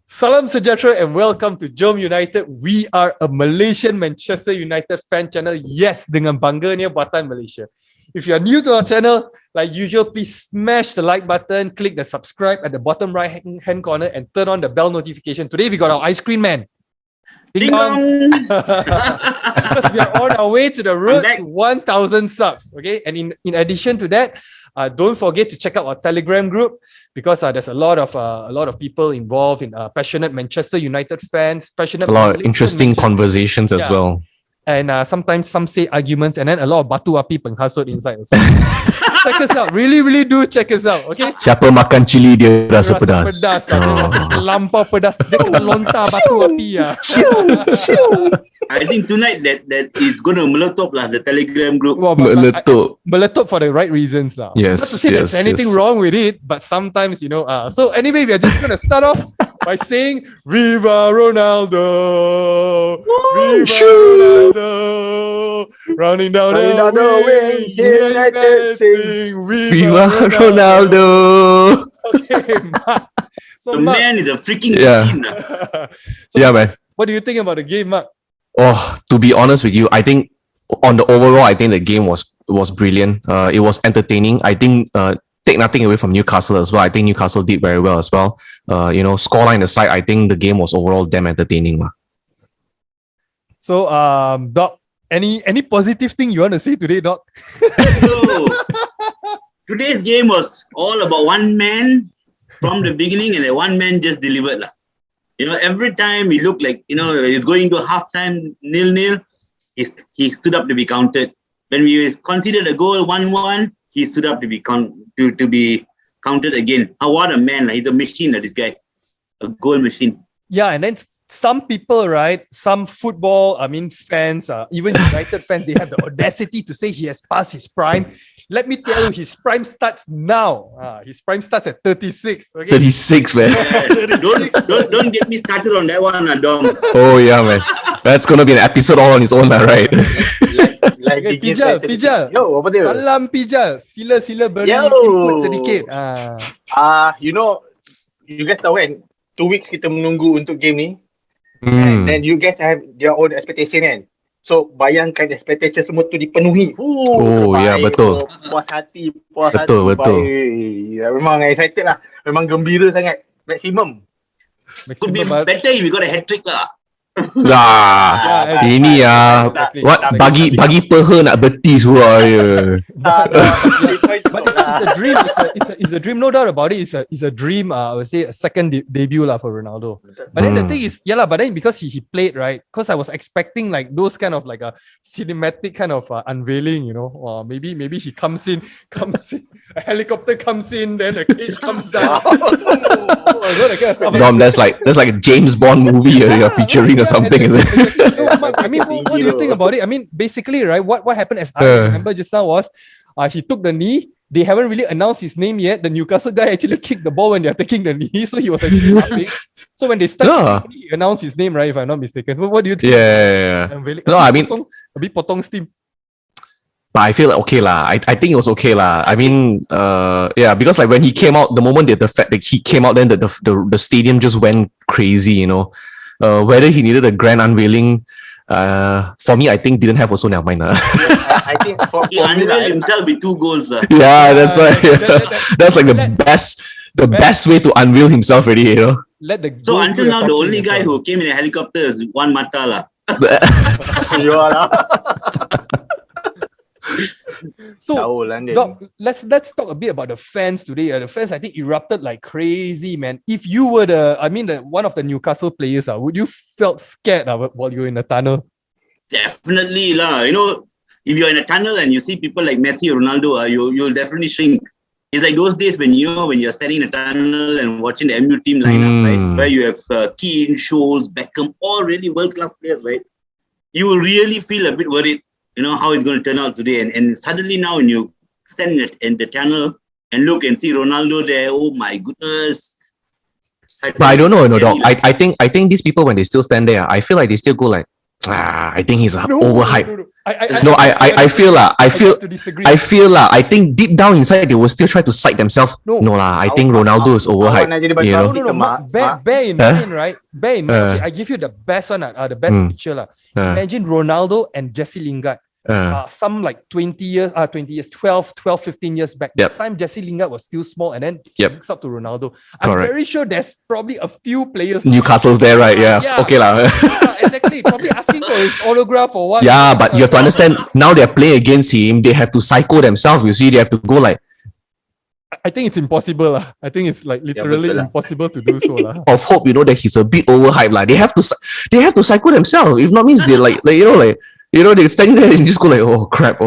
Salam sejahtera and welcome to JomUnited. We are a Malaysian Manchester United fan channel. Yes, dengan bangganya Buatan Malaysia. If you are new to our channel, like usual, please smash the like button, click the subscribe at the bottom right hand corner and turn on the bell notification. Today we got our ice cream man. Ding dong. Because we are on our way to the road to 1,000 subs. Okay, and in addition to that, don't forget to check out our Telegram group because there's a lot of people involved in passionate Manchester United fans, passionate. A lot of interesting conversations as well. And sometimes some say arguments, and then a lot of batu api penghasut inside as well. Check us out, really do check us out. Okay. Siapa makan cili dia rasa pedas. Pedas lah, dia rasa terlampau pedas. Dia kena lontar batu api lah. I think tonight that it's going to meletup lah, the Telegram group. Well, meletup for the right reasons lah. Yes, not to say there's anything wrong with it, but sometimes, you know. So anyway, we are just going to start off by saying Viva Ronaldo, Viva Ronaldo, running down the way, United sing, Viva Ronaldo. Okay, Mark. So the Mark, man is a freaking machine. So yeah, man. What do you think about the game, Mark? Oh, to be honest with you, I think on the overall, I think the game was brilliant. It was entertaining. I think take nothing away from Newcastle as well. I think Newcastle did very well as well. Scoreline aside, I think the game was overall damn entertaining. So, Doc, any positive thing you want to say today, Doc? So, today's game was all about one man from the beginning, and one man just delivered lah. You know, every time he looked like, he's going to halftime 0-0, he stood up to be counted. When we considered a goal 1-1, he stood up to be counted again. What a man! He's a machine, this guy, a goal machine. Yeah, and then some people, right? Some football, fans, even United fans, they have the audacity to say he has passed his prime. Let me tell you, his prime starts now. His prime starts at 36. Okay? 36, man. Yeah, don't get me started on that one, Dom. Oh yeah, man. That's gonna be an episode all on its own, right? Okay, Pijal. Yo, apa dia? Salam Pijal. Sila beri input sedikit. You guys tahu kan, 2 weeks kita menunggu untuk game ni. And then you guys have your own expectation kan. So bayangkan expectation semua tu dipenuhi. Betul. Puas hati. Betul. Baik. Memang excited lah. Memang gembira sangat. Maximum. Could be better if we got a hat-trick lah. Ini exactly. Bagi peha nak betis semua ya. But it's a dream. It's a dream, no doubt about it. It's a dream. I would say a second debut lah for Ronaldo. But then the thing is, but then because he played, right? Because I was expecting like those kind of like a cinematic kind of unveiling, maybe he comes in, a helicopter comes in, then a cage comes down. Dom, that's like a James Bond movie you're featuring or something. What do you think about it? Basically, right, what happened as I remember just now was he took the knee. They haven't really announced his name yet. The Newcastle guy actually kicked the ball when they're taking the knee, so he was actually laughing. So when they started, he announced his name, right, if I'm not mistaken. What do you think? Yeah. No, I mean, a bit potong steam. But I feel like okay lah. I think it was okay lah. Because like when he came out, the moment that the fact that he came out, then the stadium just went crazy, whether he needed a grand unveiling, for me, I think didn't have also. Never mind. I think he unveiled himself with 2 goals. Yeah, that's right. That's like the best way to unveil himself already, So until now, the only guy who came in a helicopter is Juan Mata lah. So, Doc, let's talk a bit about the fans today. The fans, I think, erupted like crazy, man. If you were one of the Newcastle players, would you felt scared while you were in the tunnel? Definitely lah. If you're in a tunnel and you see people like Messi or Ronaldo, you'll definitely shrink. It's like those days when you're standing in a tunnel and watching the MU team lineup, right? Where you have Keane, Scholes, Beckham, all really world-class players, right? You will really feel a bit worried. How it's going to turn out today. And suddenly now when you stand in the tunnel and look and see Ronaldo there, oh my goodness. But I don't know, Doc. I think these people, when they still stand there, I feel like they still go like, I think he's overhyped. I feel I think deep down inside they will still try to cite themselves. No lah, I think Ronaldo is overhyped. You know? No. Bear in mind, right? Bear in mind. Okay, I give you the best one, the best picture lah. Imagine Ronaldo and Jesse Lingard. Some like 12, 15 years back. Yep. The time Jesse Lingard was still small and then looks up to Ronaldo. I'm Correct. very sure there's probably a few players. Newcastle's there, right? Yeah. Okay lah. Exactly. Probably asking for his autograph or what. Yeah, but you have to understand, now they're playing against him, they have to psycho themselves. You see, they have to go like, I think it's impossible lah. I think it's like literally impossible to do so lah. of hope, you know, that he's a bit overhyped lah. They have to psycho themselves. If not, means they they're standing there and just go like, oh crap.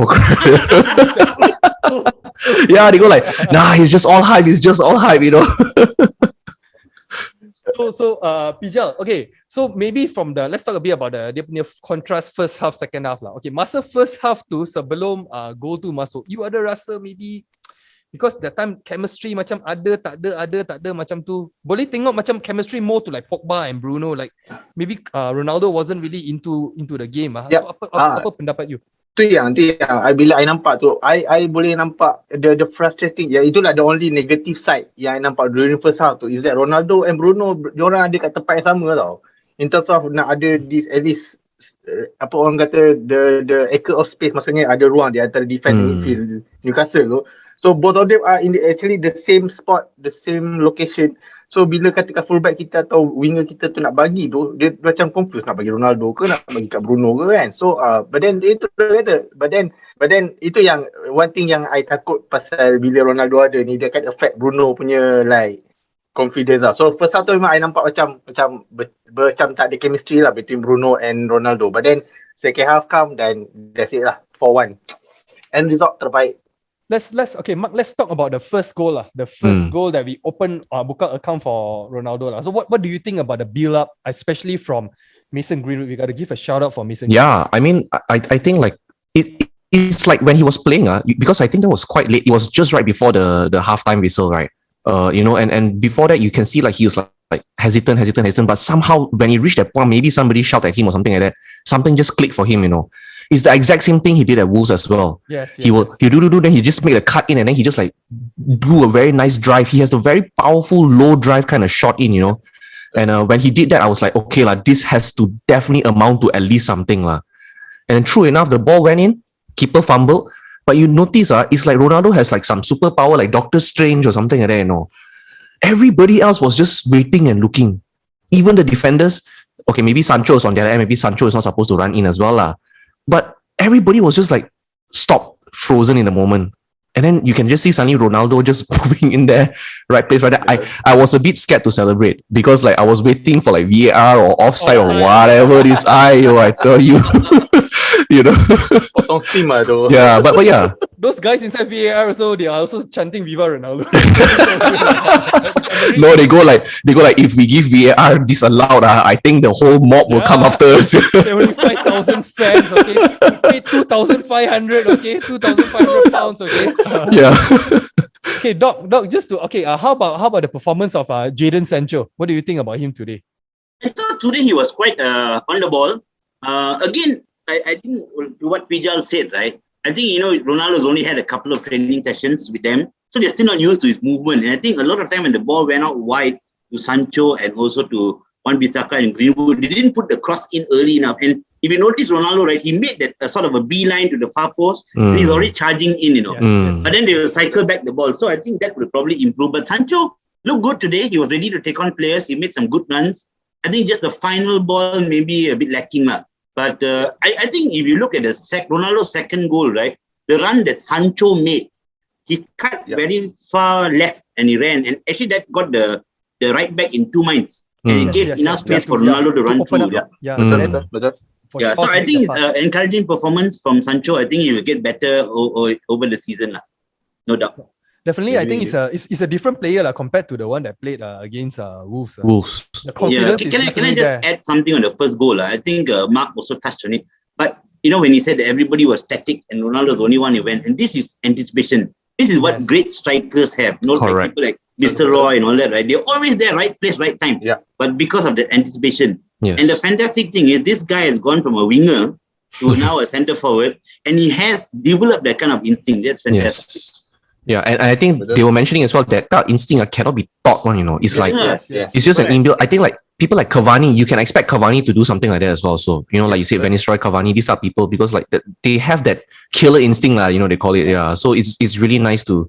Yeah, they go like, nah, he's just all hype, you know. So Pijal, okay. So maybe let's talk a bit about the contrast first half, second half lah. Okay, masa first half tu sebelum goal tu masuk, you ada rasa maybe because that time chemistry macam ada tak ada macam tu. Boleh tengok macam chemistry more to like Pogba and Bruno, like maybe Ronaldo wasn't really into the game. So apa pendapat you? Tu yang bila I nampak tu, I boleh nampak the frustrating. Ya, itulah the only negative side yang I nampak during first half tu is that Ronaldo and Bruno diorang ada kat tempat yang sama tau. In terms of nak ada this at least apa orang kata the acre of space, maksudnya ada ruang di antara defense and midfield Newcastle tu. So both of them are in actually the same spot, the same location. So bila katakan fullback kita atau winger kita tu nak bagi tu, dia macam confused nak bagi Ronaldo ke nak bagi kat Bruno ke kan. So but then itu yang one thing yang I takut pasal bila Ronaldo ada ni, dia akan affect Bruno punya like confidence lah. So first half tu memang I nampak macam tak ada chemistry lah between Bruno and Ronaldo. But then second half come dan that's it lah, 4-1. End result terbaik. Let's Mark, let's talk about the first goal lah. The first goal that we buka account for Ronaldo lah. So what do you think about the build up, especially from Mason Greenwood? We got to give a shout out for Mason. Yeah, I mean, I think like it's like when he was playing, because I think that was quite late. It was just right before the halftime whistle, right? And before that, you can see like he was like hesitant. But somehow when he reached that point, maybe somebody shouted at him or something like that. Something just clicked for him, you know. It's the exact same thing he did at Wolves as well. Yes. He do, then he just make a cut in and then he just like do a very nice drive. He has a very powerful low drive kind of shot in, you know. And when he did that, I was like, okay lah, this has to definitely amount to at least something lah. And true enough, the ball went in, keeper fumbled. But you notice it's like Ronaldo has like some superpower, like Doctor Strange or something like that, you know. Everybody else was just waiting and looking. Even the defenders, okay, maybe Sancho is on the other end, maybe Sancho is not supposed to run in as well lah. But everybody was just like stopped, frozen in the moment. And then you can just see suddenly Ronaldo just moving in there, right place, right there. I was a bit scared to celebrate because like I was waiting for like VAR or offside or whatever this. I tell you, you know. Yeah, but yeah. Those guys inside VAR also, they are also chanting Viva Ronaldo. No, they go like if we give VAR disallowed, I think the whole mob will come after us. 75,000 fans, okay? You pay 2,500, okay? 2,500 pounds, okay? Yeah. Okay, Doc, just to how about the performance of Jadon Sancho? What do you think about him today? I thought today he was quite on the ball. Again, I think what Pijal said, right? I think, you know, Ronaldo's only had a couple of training sessions with them, so they're still not used to his movement. And I think a lot of time when the ball went out wide to Sancho and also to Wan-Bissaka and Greenwood, they didn't put the cross in early enough. And if you notice Ronaldo, right, he made that sort of a beeline to the far post, and he's already charging in, you know. But then they will cycle back the ball. So I think that will probably improve. But Sancho looked good today. He was ready to take on players. He made some good runs. I think just the final ball maybe a bit lacking lah. But I think if you look at the Ronaldo's second goal, right, the run that Sancho made, he cut very far left and he ran. And actually that got the right back in two minds. And it gave enough space for Ronaldo to run through. So I think it's an encouraging performance from Sancho. I think he will get better over the season. No doubt. Definitely, I think it's a different player compared to the one that played against Wolves. Wolves. The confidence is Can I just add something on the first goal? I think Mark also touched on it. But, you know, when he said that everybody was static and Ronaldo's the only one who went, and this is anticipation. This is what great strikers have. Not like people like Mr. Roy and all that, right? They're always there, right place, right time. Yeah. But because of the anticipation. Yes. And the fantastic thing is this guy has gone from a winger to now a centre forward, and he has developed that kind of instinct. That's fantastic. Yes. Yeah, and I think they were mentioning as well that instinct cannot be taught one, It's like it's just an inbuilt. I think like people like Cavani, you can expect Cavani to do something like that as well. So, like you said, Van Nistelrooy, Cavani, these are people because like they have that killer instinct, they call it. Yeah. So it's really nice to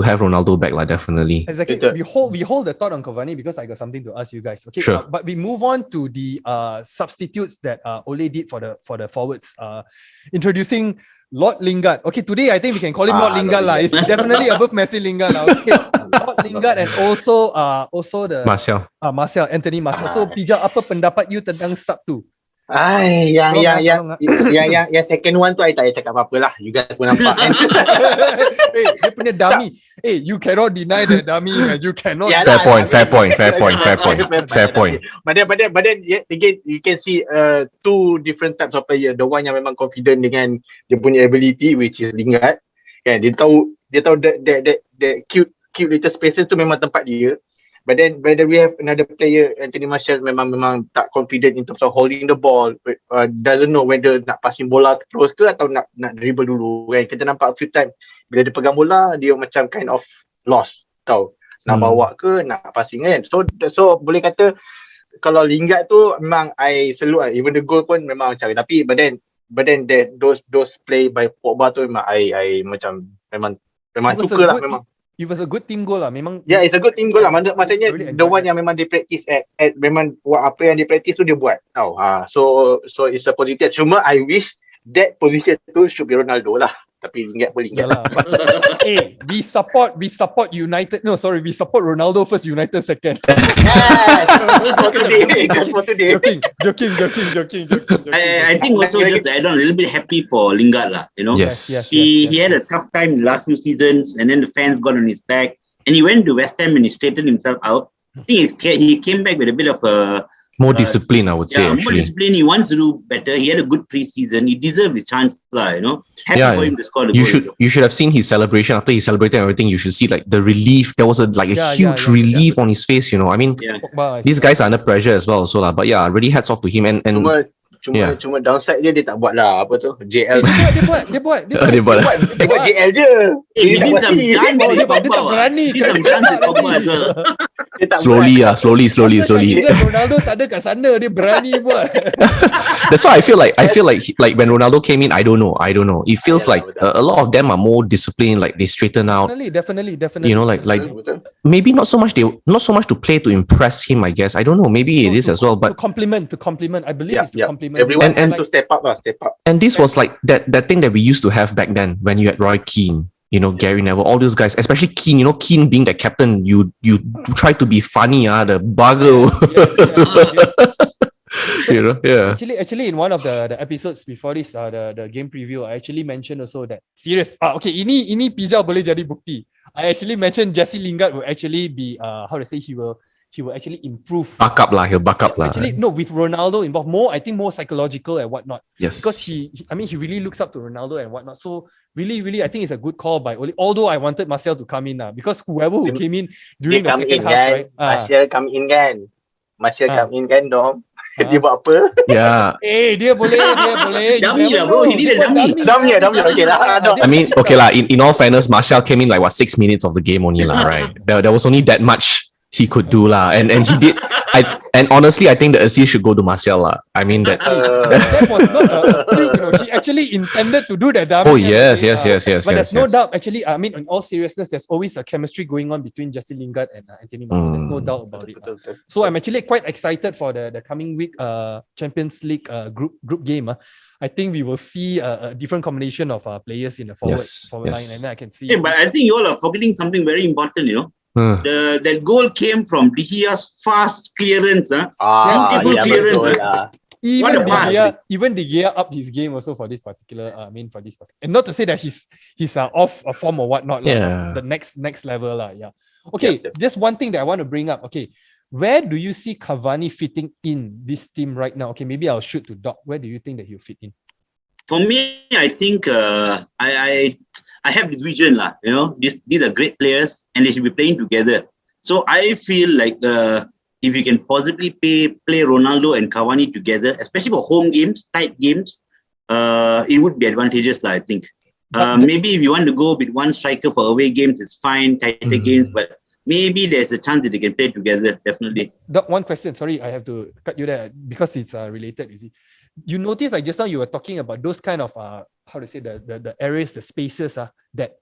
have Ronaldo back, like definitely. Exactly. We hold the thought on Cavani because I got something to ask you guys. Okay. Sure. But we move on to the substitutes that Ole did for the forwards. Introducing Lord Lingard. Okay, today I think we can call him Lord Lingard lah. It's definitely above Messi Lingard lah. Okay. Lord Lingard and also the Martial, Anthony Martial. So Pija, apa pendapat you tentang sub tu? Yang second one tu I tak payah cakap apa-apa lah. You guys pun nampak kan. Dia punya dummy. You cannot deny that dummy, man. You cannot. Fair point. But then again, you can see two different types of player. The one yang memang confident dengan dia punya ability, which is Lingard. Kan, dia tahu that cute little spaces tu memang tempat dia. But then whether we have another player, Anthony Martial memang tak confident in terms of holding the ball, doesn't know whether nak passing bola terus ke atau nak dribble dulu kan. Kita nampak a few time bila dia pegang bola dia macam kind of lost tau. Nak bawa ke nak passing kan. So boleh kata kalau Lingard tu memang I salute even the goal pun memang macam tapi but then those play by Pogba tu memang I macam memang suka lah memang. It was a good team goal lah. Memang. Yeah, it's a good team goal lah. Maksudnya really the one yang memang dia practice at memang apa yang dia practice tu dia buat. Tahu. So it's a positive. Cuma I wish that position tu should be Ronaldo lah. Tapi Lingard boleh Lingard. We support United. No, sorry, we support Ronaldo first, United second. For today. Joking. I think also just add on a little bit happy for Lingard lah. Yes. He had a tough time the last few seasons, and then the fans got on his back, and he went to West Ham and he straightened himself out. I think he came back with a bit of a more discipline, I would say. More discipline. He wants to do better. He had a good pre-season. He deserved his chance, Happy for him to score the goal. You should have seen his celebration after he celebrated everything. You should see like the relief. There was a huge relief on his face. I mean, these guys are under pressure as well. So but yeah, really hats off to him and. Cuma downside dia tak buat lah apa tu JL. Dia buat JL je. He need some time. Dia tak berani. Slowly. Ronaldo tak ada kat sana, dia berani buat. That's why I feel like when Ronaldo came in, I don't know. It feels like a lot of them are more disciplined, like they straighten out. Definitely. Like maybe not so much to play to impress him, I guess. I don't know. Maybe it is as well, but to compliment. I believe it's to compliment. Everyone has to step up. And this was like that thing that we used to have back then when you had Roy Keane, Gary Neville, all those guys, especially Keane, Keane being the captain, you try to be funny, the bugger. Yeah. Actually, in one of the episodes before this, the game preview, I actually mentioned also that serious. Okay, ini Pizza boleh jadi bukti. I actually mentioned Jesse Lingard will actually be he will actually improve. He'll back up lah. Actually, no, with Ronaldo involved, I think more psychological and whatnot. Yes. Because he really looks up to Ronaldo and whatnot. So really, I think it's a good call by Ole. Although I wanted Martial to come in now, because whoever who came in during the second half, right? Martial come in kan, Dom. Dia buat apa? Yeah. Dia boleh. Dummy lah, bro. He did a dummy. Dummy. Okay lah. I mean, okay lah. In all fairness, Martial came in like 6 minutes of the game only lah, right? There was only that much he could do lah, and he did. And honestly, I think the assist should go to Martial lah. I mean that was not a trick, he actually intended to do that. Oh yes. But there's no doubt. Actually, I mean, in all seriousness, there's always a chemistry going on between Jesse Lingard and Anthony Martial. There's no doubt about it. So I'm actually quite excited for the coming week Champions League group game. I think we will see a different combination of players in the forward line, and then I can see. Yeah, but I think you all are forgetting something very important. That goal came from De Gea's fast clearance. Clearance. Even De Gea upped his game also for this particular. And not to say that he's off a form or whatnot. The next level Yeah. Okay. Just one thing that I want to bring up. Okay. Where do you see Cavani fitting in this team right now? Okay, maybe I'll shoot to Doc. Where do you think that he'll fit in? For me, I think I have this vision lah. These are great players and they should be playing together. So I feel like if you can possibly play Ronaldo and Cavani together, especially for home games, tight games, it would be advantageous, I think. Maybe if you want to go with one striker for away games, it's fine, tighter games, but maybe there's a chance that they can play together, definitely. One question, sorry, I have to cut you there because it's related, you see. You notice like just now you were talking about those kind of how to say the areas, the spaces that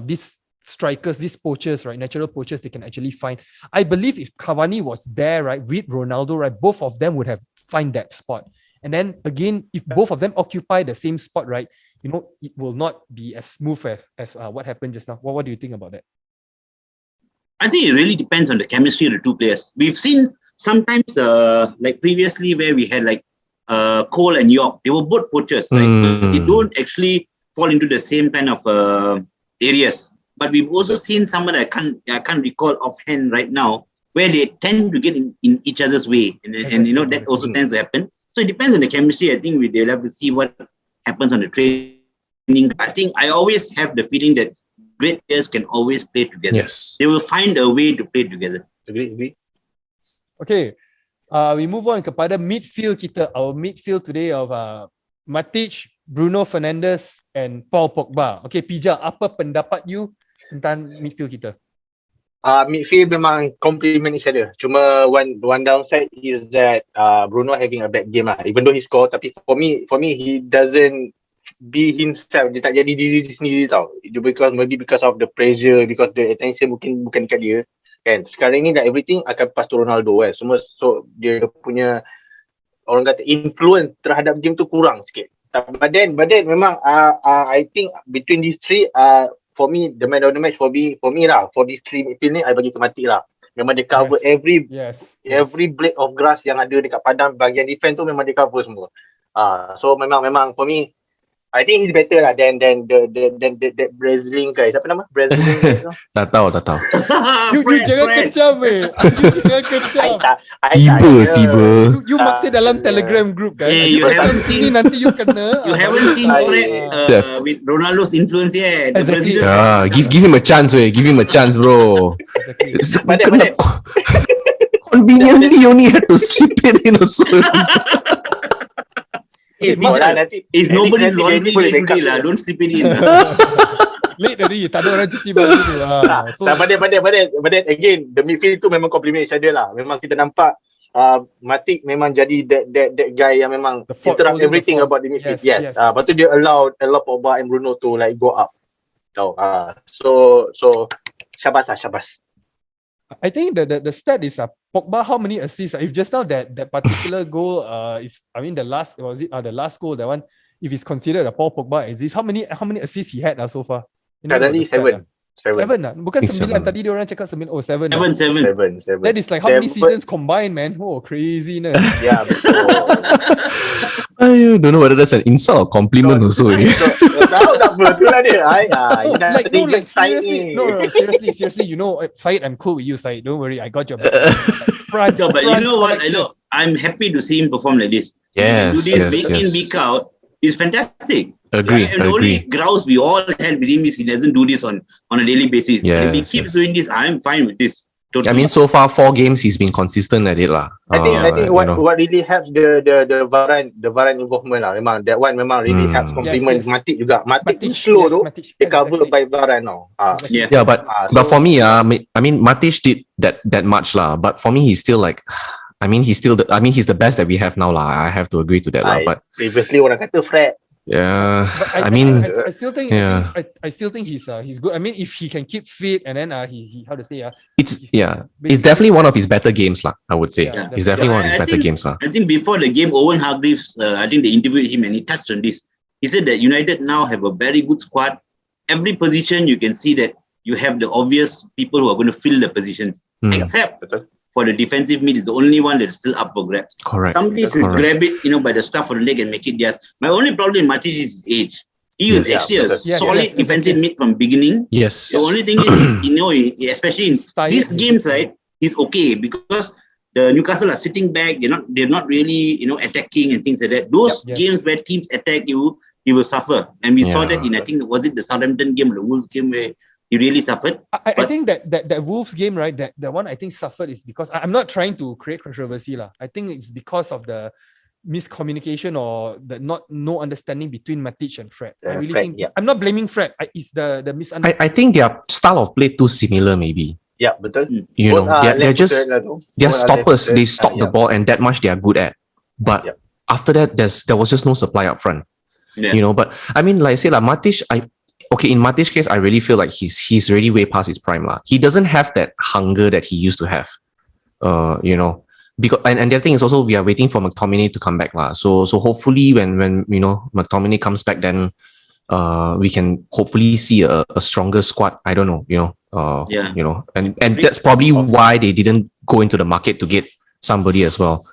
these strikers, these poachers, right, natural poachers, they can actually find. I believe if Cavani was there, right, with Ronaldo, right, both of them would have find that spot. And then again, if both of them occupy the same spot, right, you know, it will not be as smooth as what happened just now. What do you think about that? I think it really depends on the chemistry of the two players. We've seen sometimes, like previously, where we had like Cole and York, they were both poachers, right? But they don't actually fall into the same kind of areas. But we've also seen someone I can't recall offhand right now, where they tend to get in each other's way, and you know that also tends to happen. So it depends on the chemistry. I think they'll have to see what happens on the training. I think I always have the feeling that great players can always play together. Yes. They will find a way to play together. Agree. Okay, we move on kepada midfield kita. Our midfield today of Matic, Bruno Fernandes and Paul Pogba. Okay, Pija, apa pendapat you tentang midfield kita? Midfield memang complement each other. Cuma one downside is that Bruno having a bad game lah. Even though he score, tapi for me he doesn't be himself. Dia tak jadi diri sendiri tau. Because of the pressure, because the attention bukan dekat dia. Kan? Sekarang ni dah everything akan pass to Ronaldo kan. Semua, so dia punya orang kata influence terhadap game tu kurang sikit. But then memang I think between these three for me, the man of the match for me lah, for these three midfield ni, I bagi ke Matic lah. Memang dia cover every blade of grass yang ada dekat padang bahagian defense tu, memang dia cover semua. So memang for me, I think he's better lah than that Brazilian guy. Siapa nama? Brazilian guy tu? Tak tahu. You jangan kecam You jangan kecam. Tiba. You maksud dalam Telegram group kan? Hey, you haven't seen nanti you kena. You haven't seen Fred with Ronaldo's influence yet. Exactly. Give him a chance, Give him a chance, bro. But Conveniently, you only had to slip it in also. It's nobody's laundry today lah. Don't slip it in. Late tadi, tak ada orang cuci baju tu. So, but then again, the midfield tu memang complement each other lah. Memang kita nampak Matic memang jadi that guy yang memang interrupt everything about the midfield. Yes. Lepas tu dia allow Pogba and Bruno to like go up. So syabas. I think the stat is Pogba how many assists? If just now that particular goal is, I mean the last goal, that one, if it's considered a Paul Pogba assist, how many assists he had so far? Currently 7. 7 lah. Bukan 9 tadi dia orang cakap 7. Oh, 7. 7. That is like how many seasons combined, man? Oh, craziness. Yeah. I don't know whether that's an insult or compliment also. Tahu tak apa tu lah dia. Seriously, you know, Syed, I'm cool with you, Syed. Don't worry, I got your back. But you know what? I'm happy to see him perform like this. Yes. Do this week in, week out is fantastic. Agree. And the only grouse we all had with him is he doesn't do this on a daily basis. If he keeps doing this, I'm fine with this. Totally. I mean, so far 4 games he's been consistent at it lah. I think what really helps the Varane involvement lah. Memang that one memang really helps complement Matic juga. Matic slow tu, they cover by Varane now. But for me, I mean, Matic did that much lah. But for me, he's still like, he's the best that we have now lah. I have to agree to that lah. But previously orang kata Fred. Yeah, I still think he's good. I mean, if he can keep fit and then he's how to say it's definitely one of his better games lah. I would say it's definitely one of his better games lah. I think before the game, Owen Hargreaves, I think they interviewed him and he touched on this. He said that United now have a very good squad. Every position you can see that you have the obvious people who are going to fill the positions, except for the defensive mid is the only one that's still up for grabs. Correct. Somebody should grab it, by the scruff of the leg and make it theirs. My only problem with Matic is his age. He was actually a solid defensive mid from beginning. Yes. The only thing is, especially in these games, right, he's okay because the Newcastle are sitting back. They're not really, attacking and things like that. Those games where teams attack you, he will suffer. And we saw that in, I think, was it the Southampton game or the Wolves game where he really suffered. I think that Wolves game, right, that one I think suffered is because I'm not trying to create controversy lah. I think it's because of the miscommunication or the no understanding between Matic and Fred. I really Fred, think yeah. I'm not blaming Fred. It's the misunderstanding. I think their style of play too similar, maybe. Yeah, betul. You know, they're just they're Both are stoppers. They left-footed. stop the ball, and that much they are good at. But Yeah. after that, there was just no supply up front. Yeah. You know, but I mean, like I say, like Matic, in Matic's case, I really feel like he's already way past his prime. He doesn't have that hunger that he used to have. You know, because and the other thing is also we are waiting for McTominay to come back. So hopefully when you know McTominay comes back, then we can hopefully see a stronger squad. I don't know, you know. You know, and that's probably why they didn't go into the market to get somebody as well.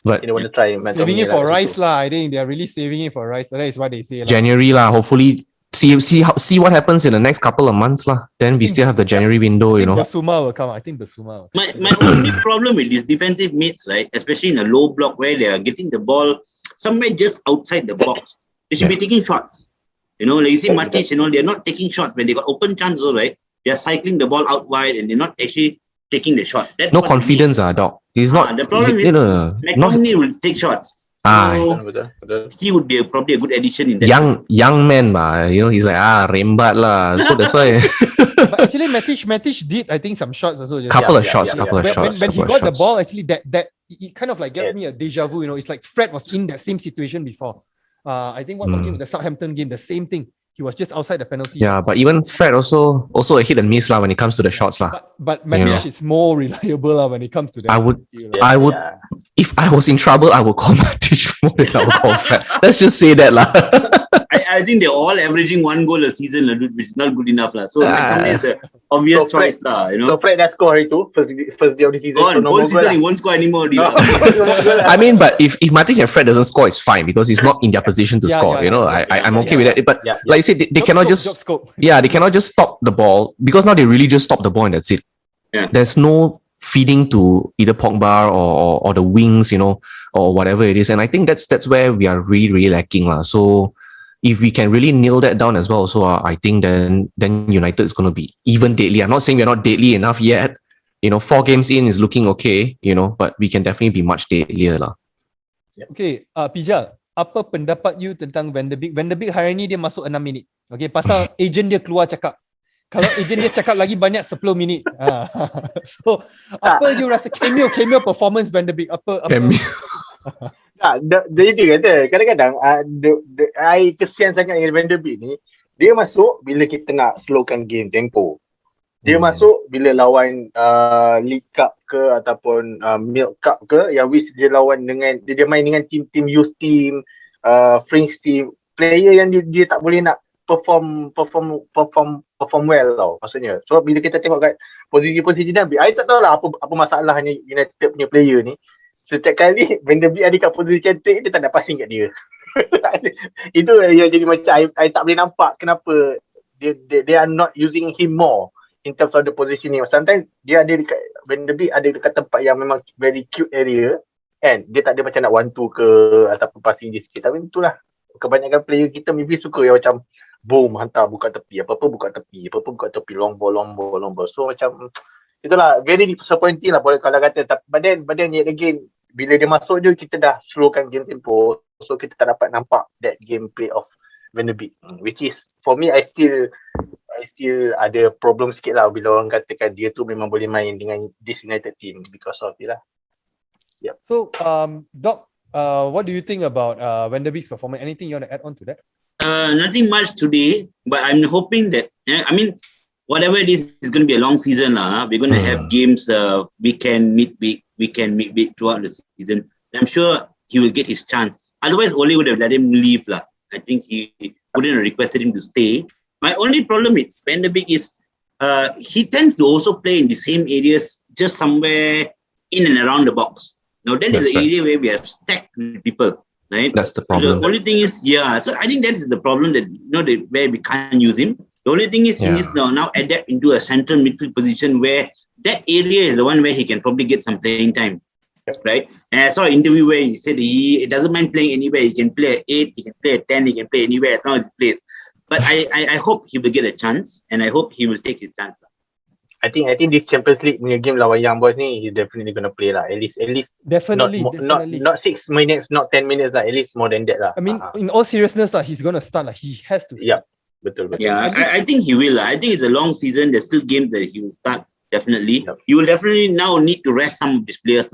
But You don't want to try saving it for Rice lah. I think they are really saving it for Rice. That is what they say lah. January lah, hopefully see what happens in the next couple of months lah. Then we still have the January window, you know. Basuma will come. I think Basuma will come. My only problem with these defensive mids, right, especially in a low block where they are getting the ball somewhere just outside the box, they should be taking shots. You know, like you see Matic, you know, they're not taking shots when they got open chances, right? They're cycling the ball out wide and they're not actually taking the shot. That's No what confidence, Doc. He's not. The problem is McTominay will take shots. So he would be probably a good addition in that. young man, you know, he's like rembat lah. So that's why. But actually, Matic did, I think, some shots also. Couple of shots. When he got the ball, actually, that it kind of like gave me a deja vu. You know, it's like Fred was in that same situation before. I think watching the Southampton game, the same thing. He was just outside the penalty. Yeah, but even Fred also a hit and miss lah when it comes to the shots lah. But Matic is more reliable lah when it comes to that. I would, if I was in trouble, I would call Matic more than I would call Fred. Let's just say that lah. I think they're all averaging 1 goal a season, which is not good enough lah. So McTominay is the obvious choice lah. You know. So Fred dah score hari tu, first day of the season. Gone. Whole season he won't score anymore. I mean, but if Matic and Fred doesn't score, it's fine because he's not in their position to score. You know, I'm okay with that. But like you said, they cannot just they cannot just stop the ball because now they really just stop the ball and that's it. Yeah. There's no feeding to either Pogba or the wings, you know, or whatever it is. And I think that's where we are really lacking lah. So if we can really nail that down as well, so I think then United is going to be even deadly. I'm not saying we're not deadly enough yet. You know, 4 games in is looking okay, you know, but we can definitely be much deadlier lah. Okay, Pijal, apa pendapat you tentang Van de Beek? Van de Beek hari ni dia masuk 6 minit. Okay, pasal agent dia keluar cakap. Kalau agent dia cakap lagi banyak 10 minit. So, apa you rasa cameo performance Van de Beek? Apa? Cameo. Dia itu kata, kadang-kadang I kesian sangat dengan Van de Beek ni. Dia masuk bila kita nak slowkan game tempo. Dia masuk bila lawan League Cup ke ataupun Milk Cup ke, yang which dia lawan dengan dia main dengan team youth team, French team, player yang dia tak boleh nak perform well tau maksudnya. So bila kita tengok kat posisi Van de Beek, I tak tahulah apa masalahnya United punya player ni. Setiap kali Van de Beek ada kat posisi cantik, dia tak nak passing kat dia. Itu yang jadi macam I tak boleh nampak kenapa they are not using him more in terms of the positioning. Sometimes dia ada dekat Van de Beek ada dekat tempat yang memang very cute area kan. Dia tak ada macam nak 1-2 ke ataupun passing dia sikit. Tapi itulah kebanyakan player kita maybe suka yang macam boom, hantar buka tepi, apa-apa buka tepi, long ball. So macam itulah very disappointing lah kalau kata. But then yet again, bila dia masuk je kita dah slowkan game tempo, so kita tak dapat nampak that gameplay of Van de Beek, which is for me I still ada problem sikit lah bila orang katakan dia tu memang boleh main dengan this United team because of it lah. Yep. So Doc, what do you think about Van de Beek's performance? Anything you want to add on to that? Nothing much today, but I'm hoping that I mean, whatever it is, it's going to be a long season lah. We're going to have games weekend, midweek throughout the season. I'm sure he will get his chance. Otherwise, Ole would have let him leave lah. I think he wouldn't have requested him to stay. My only problem with Van de Beek is he tends to also play in the same areas, just somewhere in and around the box. Now that is the area where we have stacked with people. Right? That's the problem. The only thing is, so I think that is the problem that where we can't use him. The only thing is he needs to now adapt into a central midfield position where that area is the one where he can probably get some playing time. Right? And I saw an interview where he said he doesn't mind playing anywhere. He can play at 8, he can play at 10, he can play anywhere as long as he plays. But I hope he will get a chance and I hope he will take his chance. I think this Champions League punya game lawan Young Boys ni, he's definitely gonna play lah. At least Definitely, not 6 minutes, not 10 minutes lah. At least more than that lah. I mean, in all seriousness, he's gonna start. He has to start. Yeah, betul. Yeah, I think he will. I think it's a long season. There's still games that he will start, definitely. Yep. You will definitely now need to rest some of these players,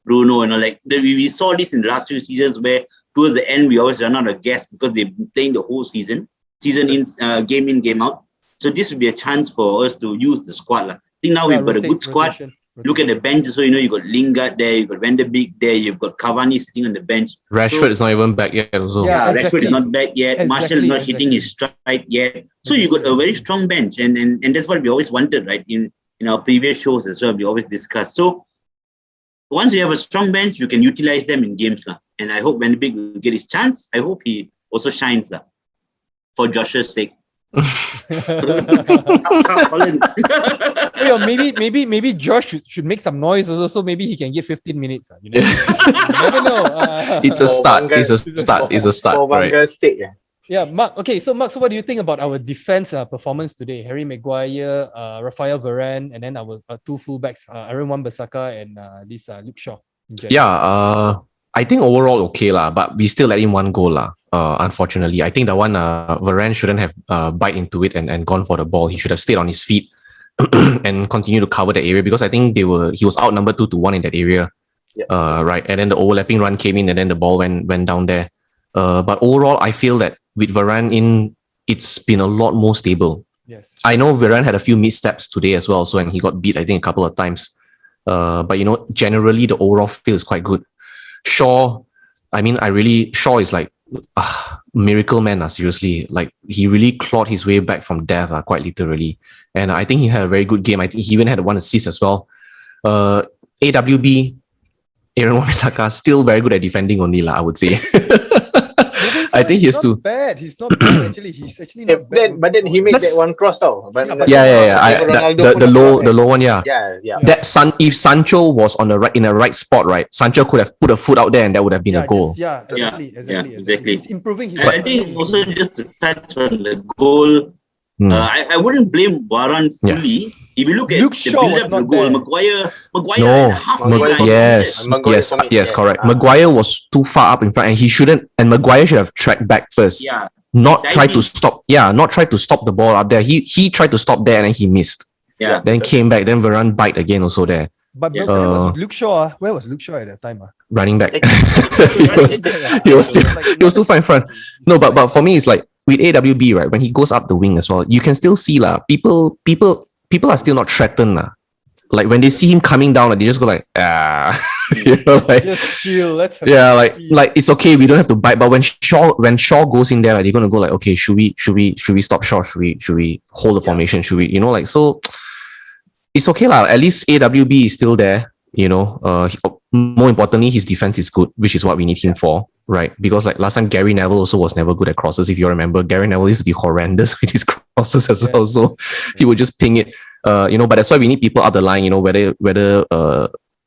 Bruno, we saw this in the last few seasons where towards the end we always run out of gas because they've been playing the whole season in, game out. So this would be a chance for us to use the squad. I think now we've got a good squad. Rotation. Look at the bench. So, you've got Lingard there, you've got Van der Beek there, you've got Cavani sitting on the bench. Rashford is not even back yet also. Yeah, Rashford is not back yet. Martial is not hitting his stride yet. So you've got a very strong bench. And that's what we always wanted, right? In our previous shows as well, we always discussed. So once you have a strong bench, you can utilize them in games. And I hope Van der Beek will get his chance. I hope he also shines for Josh's sake. maybe Josh should make some noise also, so maybe he can get 15 minutes. You never know. It's a start. It's a start. Right. Yeah, Mark. Okay, so Mark, so what do you think about our defense performance today? Harry Maguire, Rafael Varane, and then our two fullbacks, Aaron Wan-Bissaka and this Luke Shaw. Yeah, I think overall okay lah, but we still let in one goal lah. Unfortunately, I think the one Varane shouldn't have bite into it and gone for the ball. He should have stayed on his feet and continue to cover the area because I think he was outnumbered 2-1 in that area. Yeah. Right, and then the overlapping run came in and then the ball went down there. But overall, I feel that with Varane in, it's been a lot more stable. Yes, I know Varane had a few missteps today as well, and he got beat I think a couple of times. But generally the overall feel is quite good. Shaw is like miracle man, seriously. Like he really clawed his way back from death, quite literally. And I think he had a very good game. I think he even had one assist as well. AWB, Aaron Wan-Bissaka, still very good at defending only, I would say. I think he's too bad. He's not bad actually. He's actually not bad. But then he made that one cross though. The low one, yeah. Yeah. If Sancho was on in the right spot, right, Sancho could have put a foot out there and that would have been a goal. Exactly. He's improving. I think also just to touch on the goal, I wouldn't blame Varane fully. Yeah. If you look at Luke the Shaw build up the goal, Maguire yes, correct. Maguire was too far up in front and he shouldn't, and Maguire should have tracked back first. Yeah. Not try to stop the ball up there. He tried to stop there and then he missed. Yeah. Then came back, then Varane bite again also there. But where was Luke Shaw? Where was Luke Shaw at that time? Running back. he was too far in front. No, but for me it's like with AWB, right, when he goes up the wing as well, you can still see people are still not threatened. Like when they see him coming down, they just go like, just chill. Like it's okay. We don't have to bite. But when Shaw goes in there, they're gonna go like, okay, should we stop Shaw? Should we hold the formation? Should we, so it's okay lah. At least AWB is still there. More importantly, his defense is good, which is what we need him for, right? Because like last time, Gary Neville also was never good at crosses. If you remember, Gary Neville used to be horrendous with his crosses as well. So he would just ping it, But that's why we need people up the line. Whether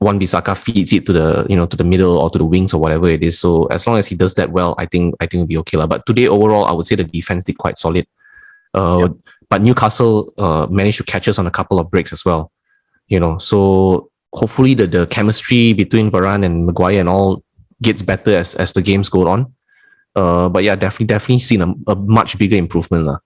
Wan-Bissaka feeds it to the middle or to the wings or whatever it is. So as long as he does that well, I think it'll be okay lah. But today overall, I would say the defense did quite solid. But Newcastle managed to catch us on a couple of breaks as well. So hopefully the chemistry between Varane and Maguire and all gets better as the games go on. But yeah, definitely seen a much bigger improvement lah.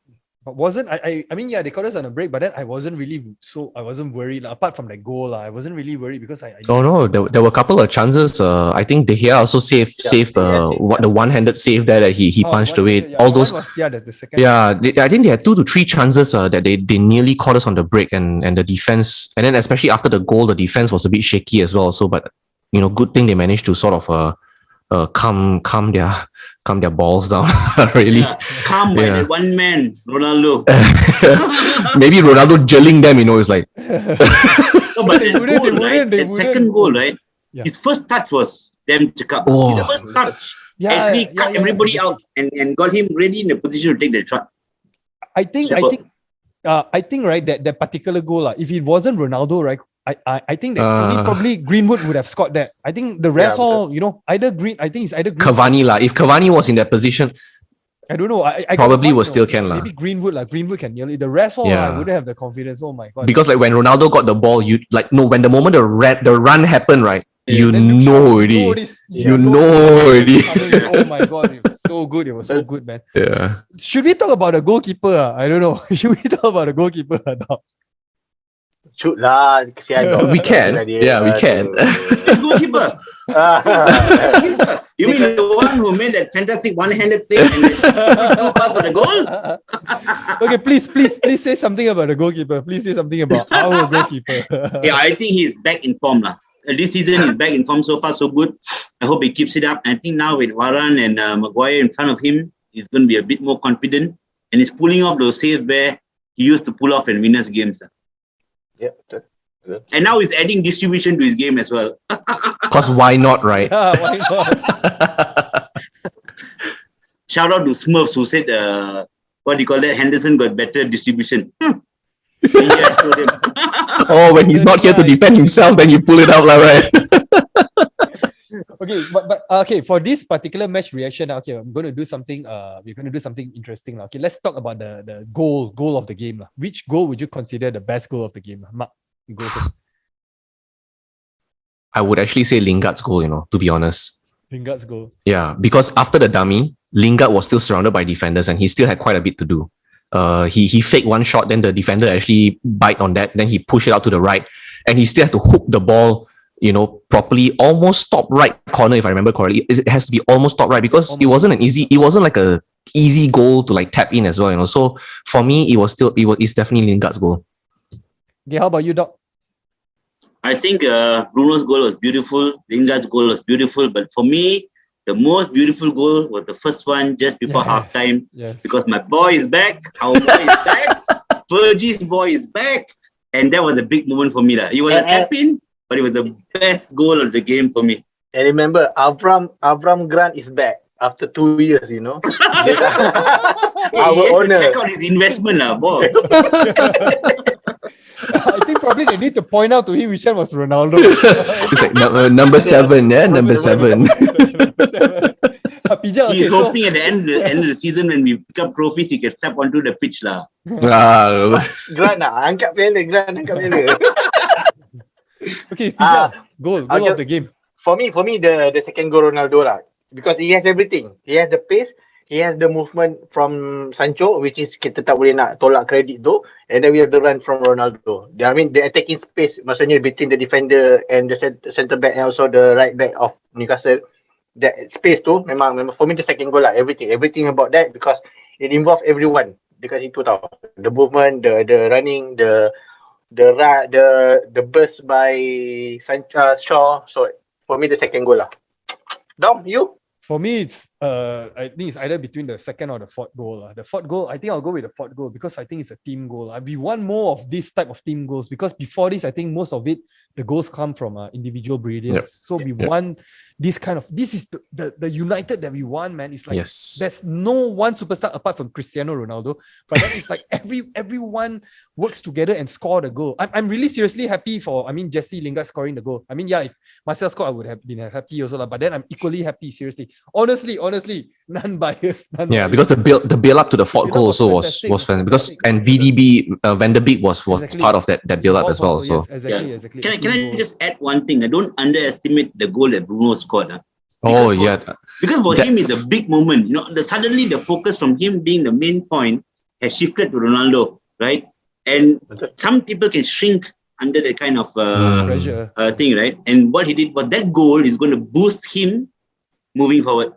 But wasn't I mean, yeah, they caught us on a break, but then I wasn't worried. Apart from that goal, I wasn't really worried because there were a couple of chances. I think De Gea also saved the one-handed save there that he punched away. Yeah, all those the second. Yeah, I think they had 2 to 3 chances that they nearly caught us on the break, and the defense, and then especially after the goal, the defense was a bit shaky as well. So, but good thing they managed to sort of calm their balls down. Really, calm by that one man, Ronaldo. Maybe Ronaldo gelling them, it's like. No, but that second goal, right? Yeah. His first touch was them to cut. His first touch actually cut everybody out and got him ready in a position to take the shot. I think right that particular goal, if it wasn't Ronaldo, right, I think that only probably Greenwood would have scored that. I think the rest either Green. I think it's either Green. Cavani lah. If Cavani was in that position, I don't know. I Probably got was one, still can lah. Maybe Greenwood lah. Greenwood can nail it. The rest all, Yeah. I wouldn't have the confidence. Oh my god. Because like when Ronaldo got the ball, you like no, when the moment the run happened, right? You Then Luke Shaw, know you already. you know already. Oh my god, it was so good. It was so good, man. Yeah. Should we talk about the goalkeeper? I don't know. Should we talk about the goalkeeper or not? Shoot lah, kesian dog. We can. Yeah, we can. Goalkeeper. You mean the one who made that fantastic one-handed save and the pass for the goal? Okay, please say something about the goalkeeper. Please say something about our goalkeeper. Yeah, I think he's back in form lah. This season he's back in form, so far so good. I hope he keeps it up. I think now with Varane and Maguire in front of him, he's going to be a bit more confident, and he's pulling off those saves where he used to pull off and win us games. Yeah. And now he's adding distribution to his game as well. Because why not, right? Yeah, why not? Shout out to Smurfs who said, what do you call that? Henderson got better distribution. Yeah, so Oh, when he's not here to defend himself, then you pull it out, lah, right? Okay, but okay, for this particular match reaction, okay, I'm going to do something. We're going to do something interesting. Okay, let's talk about the goal of the game. Which goal would you consider the best goal of the game? Mark, you go first. I would actually say Lingard's goal, to be honest. Lingard's goal. Yeah, because after the dummy, Lingard was still surrounded by defenders and he still had quite a bit to do. He faked one shot, then the defender actually bite on that, then he pushed it out to the right, and he still had to hook the ball, properly, almost top right corner, if I remember correctly. It has to be almost top right because it wasn't like a easy goal to like tap in as well, So for me, it's definitely Lingard's goal. Okay, how about you, Doc? I think Bruno's goal was beautiful. Lingard's goal was beautiful. But for me, the most beautiful goal was the first one just before halftime. Yes. Because my boy is back. Our boy is back. Fergie's boy is back. And that was a big moment for me. It was a tap-in, but it was the best goal of the game for me. And remember, Avram Grant is back after 2 years, Our owner. Check out his investment, boy. I think probably they need to point out to him which one was Ronaldo. It's like number 7, yeah, number 7. He's hoping at the end of the season when we pick up trophies, he can step onto the pitch lah. Grant angkat piala. Okay, Pija, goal of the game. For me, the second goal Ronaldo lah, because he has everything. He has the pace, he has the movement from Sancho, which is kita tak boleh nak tolak credit tu, and then we have the run from Ronaldo. I mean, the attacking space, maksudnya between the defender and the centre back and also the right back of Newcastle, that space tu memang for me the second goal lah. Everything about that, because it involved everyone dekat situ tau. The movement, the running, the burst by Sancho, Shaw. So for me the second goal lah. Dom, you? For me, it's I think it's either between the second or the fourth goal. The fourth goal, I think I'll go with the fourth goal because I think it's a team goal. We want more of this type of team goals because before this, I think most of it, the goals come from individual brilliance. Yep. So we want this is the United that we want, man. It's like there's no one superstar apart from Cristiano Ronaldo, but then it's like everyone works together and score the goal. I'm really seriously happy for, Jesse Lingard scoring the goal. If Marcel scored, I would have been happy also, but then I'm equally happy, seriously. Honestly, none biased. Because the build up to the fourth goal also was fantastic. Because and VDB Van der Beek was part of that build up as well. So exactly. Can I just add one thing? I don't underestimate the goal that Bruno scored. Because for him it's a big moment. Suddenly the focus from him being the main point has shifted to Ronaldo, right? And some people can shrink under that kind of pressure thing, right? And what he did was that goal is going to boost him moving forward.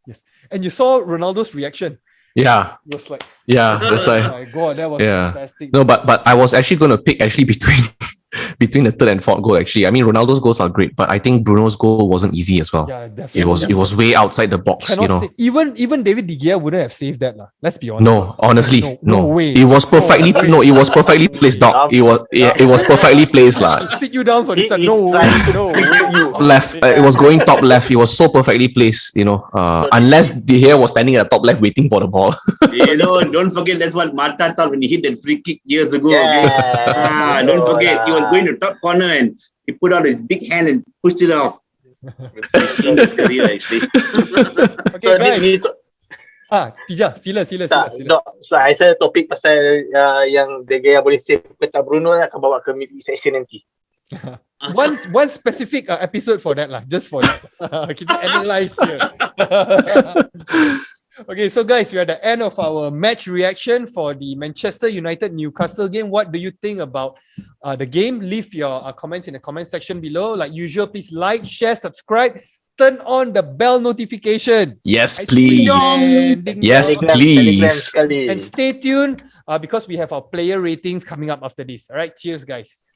Yes. And you saw Ronaldo's reaction. Yeah. It was like, that's oh like, my god, that was fantastic. No, but I was actually going to pick between the third and fourth goal. Actually, Ronaldo's goals are great, but I think Bruno's goal wasn't easy as well. Yeah, definitely. It was way outside the box. Even David De Gea wouldn't have saved that, lah. Let's be honest. No, honestly, no way. It was perfectly it was perfectly placed, Doc. It was perfectly placed, lah. Sit you down for this. No. Left. It was going top left. It was so perfectly placed. Unless De Gea was standing at the top left waiting for the ball. Don't forget that's what Marta thought when he hit that free kick years ago. Yeah. Don't forget, he was going to top corner and he put out his big hand and pushed it off. In his career, actually. Okay, guys. Pija, sila. So I rasa topik pasal yang De Gea boleh save ke tak Bruno akan bawa ke mid section nanti. One specific episode for that lah, just for that. Kita analyse here. Okay, so guys, we are at the end of our match reaction for the Manchester United Newcastle game. What do you think about the game? Leave your comments in the comment section below. Like usual, please like, share, subscribe, turn on the bell notification. Yes, I please. scream. Yes, Telegram please. sekali. And stay tuned because we have our player ratings coming up after this. All right, cheers, guys.